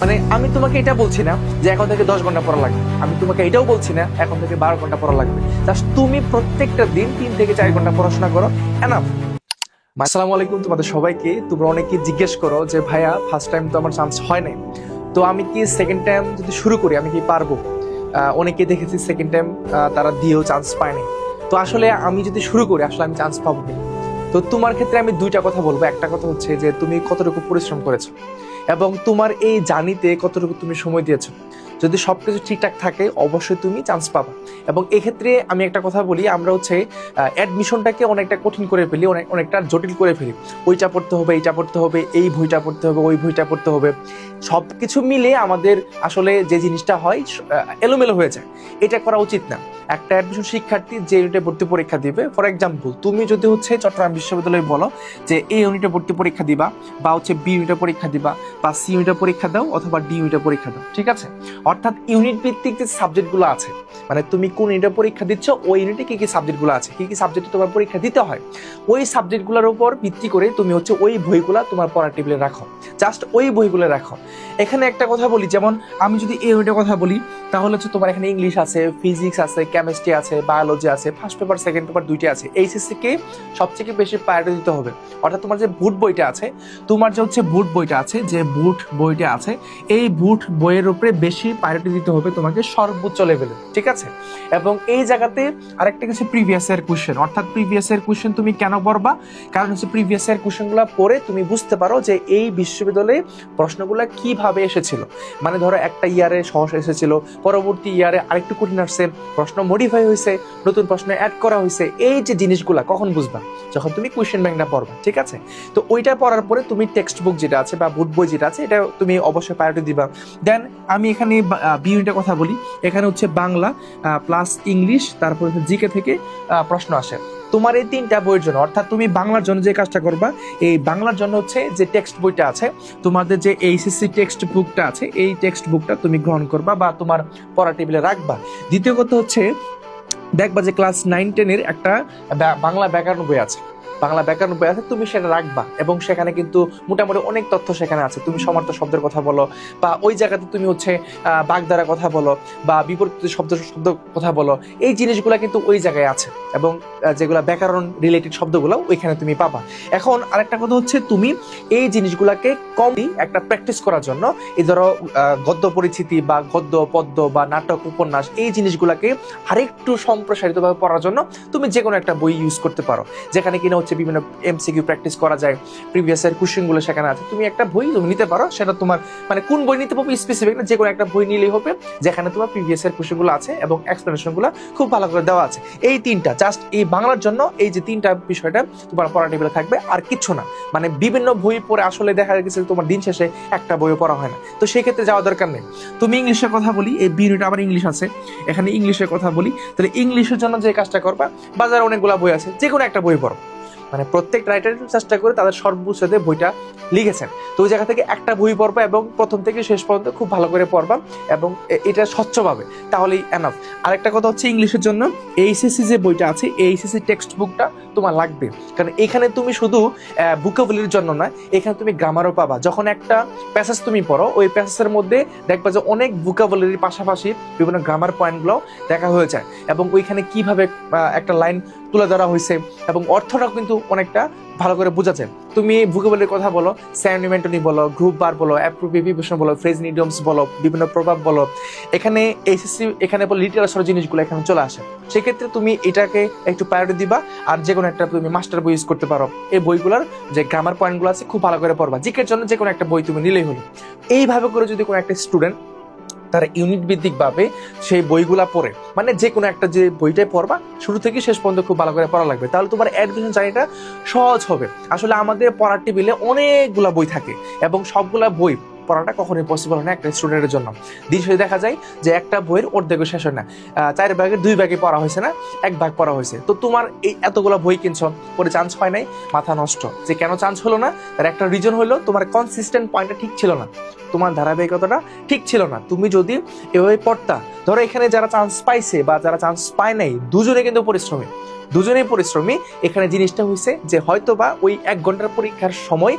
মানে আমি তোমাকে এটা বলছি না যে এখন থেকে 10 ঘন্টা পড়া লাগবে, আমি তোমাকে এটাও বলছি না এখন থেকে 12 ঘন্টা পড়া লাগবে। জাস্ট তুমি প্রত্যেকটা দিন 3 থেকে 4 ঘন্টা পড়াশোনা করো, এনাফ। আসসালামু আলাইকুম তোমাদের সবাইকে। তোমরা অনেকে জিজ্ঞেস করো যে ভাইয়া ফার্স্ট টাইম তো আমার চান্স হয় নাই, তো আমি কি সেকেন্ড টাইম যদি শুরু করি আমি কি পারবো? অনেকে দেখেছি সেকেন্ড টাইম তারা দিয়েও চান্স পায় নাই। তো আসলে আমি যদি শুরু করি আসলে আমি চান্স পাবো কি? তো তোমার ক্ষেত্রে আমি দুইটা কথা বলবো। একটা কথা হচ্ছে যে তুমি কতটুকু পরিশ্রম করেছো এবং তোমার এই জার্নিতে কতটুকু তুমি সময় দিয়েছো। যদি সবকিছু ঠিকঠাক থাকে অবশ্যই তুমি চান্স পাবা। এবং এক্ষেত্রে আমি একটা কথা বলি, আমরা হচ্ছে অ্যাডমিশনটাকে অনেকটা কঠিন করে ফেলি, অনেকটা জটিল করে ফেলি। ওইটা পড়তে হবে, এইটা পড়তে হবে, এই বইটা পড়তে হবে, ওই বইটা পড়তে হবে, সব কিছু মিলে আমাদের আসলে যে জিনিসটা হয় এলোমেলো হয়ে যায়। এটা করা উচিত না। একটা অ্যাডমিশন শিক্ষার্থী যে ইউনিটে ভর্তি পরীক্ষা দিবে, ফর এক্সাম্পল তুমি যদি হচ্ছে চট্টগ্রাম বিশ্ববিদ্যালয়ে বলো যে এই ইউনিটে ভর্তি পরীক্ষা দিবা, বা হচ্ছে বি ইউনিটে পরীক্ষা দিবা, বা সি ইউনিটে পরীক্ষা দাও, অথবা ডি ইউনিটে পরীক্ষা দাও, ঠিক আছে? অর্থাৎ ইউনিট ভিত্তিক যে সাবজেক্টগুলো আছে, মানে তুমি কোন ইউনিটে পরীক্ষা দিচ্ছ ওই ইউনিটে কি কি সাবজেক্টগুলো আছে, কি কি সাবজেক্টে তোমার পরীক্ষা দিতে হয়, ওই সাবজেক্টগুলোর উপর ভিত্তি করে তুমি হচ্ছে ওই বইগুলা তোমার পড়ার টেবিলে রাখো, জাস্ট ওই বইগুলো রাখো। এখানে একটা কথা বলি, যেমন আমি যদি এই ইউনিটের কথা বলি তাহলে হচ্ছে তোমার এখানে ইংলিশ আছে, ফিজিক্স আছে, কেমিস্ট্রি আছে, বায়োলজি আছে, ফার্স্ট পেপার সেকেন্ড পেপার দুইটা আছে। এইচএসসি কে সবথেকে বেশি প্রায়োরিটি দিতে হবে। অর্থাৎ তোমার যে বুট বইটা আছে, তোমার যে হচ্ছে বুট বইটা আছে, যে বুট বইটা আছে, এই বুট বইয়ের উপরে বেশি প্রায়োরিটি দিতে হবে তোমাকে সর্বোচ্চ লেভেলে, ঠিক আছে? এবং এই জায়গাতে আরেকটা কিছু প্রিভিয়াস ইয়ার কোশ্চেন, অর্থাৎ প্রিভিয়াস ইয়ার কোশ্চেন তুমি কেন পড়বা? কারণ হচ্ছে প্রিভিয়াস ইয়ার কোশ্চেনগুলো পড়ে তুমি বুঝতে পারো যে এই বিশ্ববিদ্যালয়ে প্রশ্নগুলো কিভাবে এসেছিল। মানে ধরো একটা ইয়ারে সহজ এসেছিল, পরবর্তী ইয়ারে আরেকটু কঠিন আসছে, প্রশ্ন মডিফাই হয়েছে, নতুন প্রশ্ন অ্যাড করা হয়েছে। এই যে জিনিসগুলা কখন বুঝবা? যখন তুমি কোশ্চেন ব্যাংকটা পড়বা, ঠিক আছে? তো ওইটা পড়ার পরে তুমি টেক্সট বুক যেটা আছে বা বুট বই যেটা আছে এটা তুমি অবশ্যই প্রায়োরিটি দিবা। দেন আমি এখানে বি ইউনিটের কথা বলি। এখানে হচ্ছে বাংলা প্লাস ইংলিশ, তারপর জিকে থেকে প্রশ্ন আসে তোমার এই 3টা বইয়ের জন্য। অর্থাৎ তুমি বাংলার জন্য যে কাজটা করবা, এই বাংলার জন্য হচ্ছে যে টেক্সট বইটা আছে, তোমাদের যে এইচএসসি টেক্সট বুকটা আছে, এই টেক্সট বুকটা তুমি গ্রহণ করবা বা তোমার পড়া টেবিলে রাখবা। দ্বিতীয় কথা হচ্ছে দেখবা যে ক্লাস 9-10-এর একটা বাংলা ব্যাকরণ বই আছে, বাংলা ব্যাকরণ বই আছে, তুমি সেটা রাখবা। এবং সেখানে কিন্তু মোটামুটি অনেক তথ্য সেখানে আছে। তুমি সমার্থ শব্দের কথা বলো, বা ওই জায়গাতে তুমি হচ্ছে বাগধারা কথা বলো, বা বিপরীত শব্দ কথা বলো, এই জিনিসগুলো কিন্তু ওই জায়গায় আছে। এবং যেগুলো ব্যাকরণ রিলেটেড শব্দগুলো ওইখানে তুমি পাবা। এখন আরেকটা কথা হচ্ছে তুমি এই জিনিসগুলোকে কমই একটা প্র্যাকটিস করার জন্য, এই ধরো গদ্য পরিচিতি বা গদ্য পদ্য বা নাটক উপন্যাস, এই জিনিসগুলোকে আরেকটু সম্প্রসারিতভাবে পড়ার জন্য তুমি যে কোনো একটা বই ইউজ করতে পারো, যেখানে কিনা হচ্ছে বিভিন্ন এমসিকিউ প্র্যাকটিস করা যায়, প্রিভিয়াস এর কোশ্চেনগুলো সেখানে আছে। তুমি একটা বই তুমি নিতে পারো, সেটা তোমার মানে কোন বই নিতে পারবে স্পেসিফিক না, যে কোনো একটা বই নিলেই হবে, যেখানে তোমার প্রিভিয়াস এর কোশ্চেনগুলো আছে এবং এক্সপ্লেনেশনগুলো খুব ভালো করে দেওয়া আছে। এই 3টা জাস্ট এই বাংলার জন্য, এই যে 3টা বিষয়টা তোমার পড়া টেবিলে থাকবে, আর কিচ্ছু না। মানে বিভিন্ন বই পড়ে আসলে দেখা গেছে তোমার দিন শেষে একটা বইও পড়া হয় না, তো সেই ক্ষেত্রে যাওয়া দরকার নেই। তুমি ইংলিশের কথা বলি, এই বি ইউনিট আবার ইংলিশ আছে, এখানে ইংলিশের কথা বলি। তাহলে ইংলিশের জন্য যে কাজটা করবা, বাজারে অনেকগুলো বই আছে, যে কোনো একটা বই পড়ো। মানে প্রত্যেক রাইটার চেষ্টা করে তাদের সর্বোচ্চ বইটা লিখেছেন, তো ওই জায়গা থেকে একটা বই পড়বা এবং প্রথম থেকে শেষ পর্যন্ত খুব ভালো করে পড়বা এবং এটা স্বচ্ছভাবে, তাহলেই এনাফ। আরেকটা কথা হচ্ছে ইংলিশের জন্য এইচএসসি যে বইটা আছে, এইচএসসি টেক্সট বুকটা তোমার লাগবে। কারণ এখানে তুমি শুধু ভোকাবুলারির জন্য না, এখানে তুমি গ্রামারও পাবা। যখন একটা প্যাসেজ তুমি পড়ো, ওই প্যাসেজের মধ্যে দেখবা যে অনেক ভোকাবুলারির পাশাপাশি বিভিন্ন গ্রামার পয়েন্টগুলো দেখা হয়ে যায়, এবং ওইখানে কিভাবে একটা লাইন তুলে ধরা হয়েছে এবং অর্থটাও কিন্তু অনেকটা ভালো করে বোঝা যায়। তুমি ভোকাবুলারির কথা বলো, স্যানোনিম অ্যান্টোনি বলো, গ্রুপ বার বলো, প্রিপোজিশন বলো, ফ্রেজ ইডিয়মস বলো, বিভিন্ন প্রভাব বলো, এখানে এইচএসসি এখানে বলো লিটারেচার জিনিসগুলো এখানে চলে আসে। সেক্ষেত্রে তুমি এটাকে একটু প্রায়োরিটি দিবা। আর যে কোনো একটা তুমি মাস্টার বই ইউজ করতে পারো, এই বইগুলোর যে গ্রামার পয়েন্টগুলো আছে খুব ভালো করে পড়বা। জিকের জন্য যে কোনো একটা বই তুমি নিলেই হলো। এইভাবে করে যদি কোনো একটা স্টুডেন্ট তারা ইউনিট ভিত্তিক ভাবে সেই বইগুলা পড়ে, মানে যে কোনো একটা যে বইটাই পড়বা শুরু থেকে শেষ পর্যন্ত খুব ভালো করে পড়া লাগবে, তাহলে তোমার অ্যাডমিশন জার্নিটা সহজ হবে। আসলে আমাদের পড়ার টেবিলে অনেকগুলা বই থাকে এবং সবগুলা বই পড়াটা কখনোই পসিবল হয় না একটা স্টুডেন্টের জন্য। দিন শেষে দেখা যায় যে একটা বইয়ের অর্ধেকও শেষ হয় না, 4 ভাগের 2 ভাগে পড়া হয়েছে না, 1 ভাগ পড়া হয়েছে। তো তোমার এই এতগুলো বই কিনছো, পরে চান্স হয় নাই, মাথা নষ্ট। যে কেন চান্স হলো না, তার একটা রিজন হলো তোমার কনসিস্টেন্ট পয়েন্টটা ঠিক ছিল না, তোমার ধারাবাহিকতাটা ঠিক ছিল না। তুমি যদি এভাবে পড়তা, ধরো এখানে যারা চান্স পাইছে বা যারা চান্স পায় নাই, দুজনে কিন্তু পরিশ্রমী, দুজনেই পরিশ্রমী। এখানে জিনিসটা হয়েছে যে হয়তো বা ওই 1 ঘন্টার পরীক্ষার সময়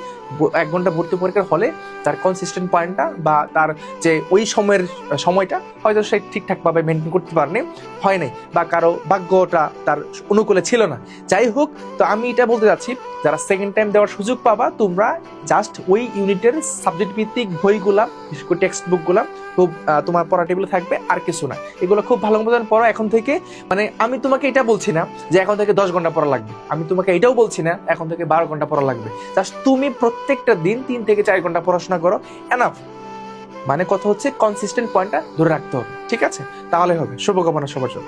1 ঘন্টা ভর্তি পরীক্ষার হলে তার কনসিস্টেন্ট পয়েন্টটা বা তার যে ওই সময়ের সময়টা হয়তো সে ঠিকঠাকভাবে মেনটেন করতে পারেনি, হয় নাই, বা কারো ভাগ্যটা তার অনুকূলে ছিল না। যাই হোক, তো আমি এটা বলতে যাচ্ছি, যারা সেকেন্ড টাইম দেওয়ার সুযোগ পাবা তোমরা জাস্ট ওই ইউনিটের সাবজেক্ট ভিত্তিক বইগুলা, বিশেষ করে টেক্সট বুকগুলা খুব তোমার পড়া টেবিলে থাকবে, আর কিছু না। এগুলো খুব ভালো মতন পড়ো এখন থেকে। মানে আমি তোমাকে এটা বলছি না যে এখন থেকে 10 ঘন্টা পড়া লাগবে, আমি তোমাকে এটাও বলছি না এখন থেকে 12 ঘন্টা পড়া লাগবে। জাস্ট তুমি প্রত্যেকটা দিন 3 থেকে 4 ঘন্টা পড়াশোনা করো, এনাফ। মানে কথা হচ্ছে কনসিস্টেন্ট পয়েন্টটা ধরে রাখতে হবে, ঠিক আছে? তাহলে হবে। শুভকামনা সবার জন্য।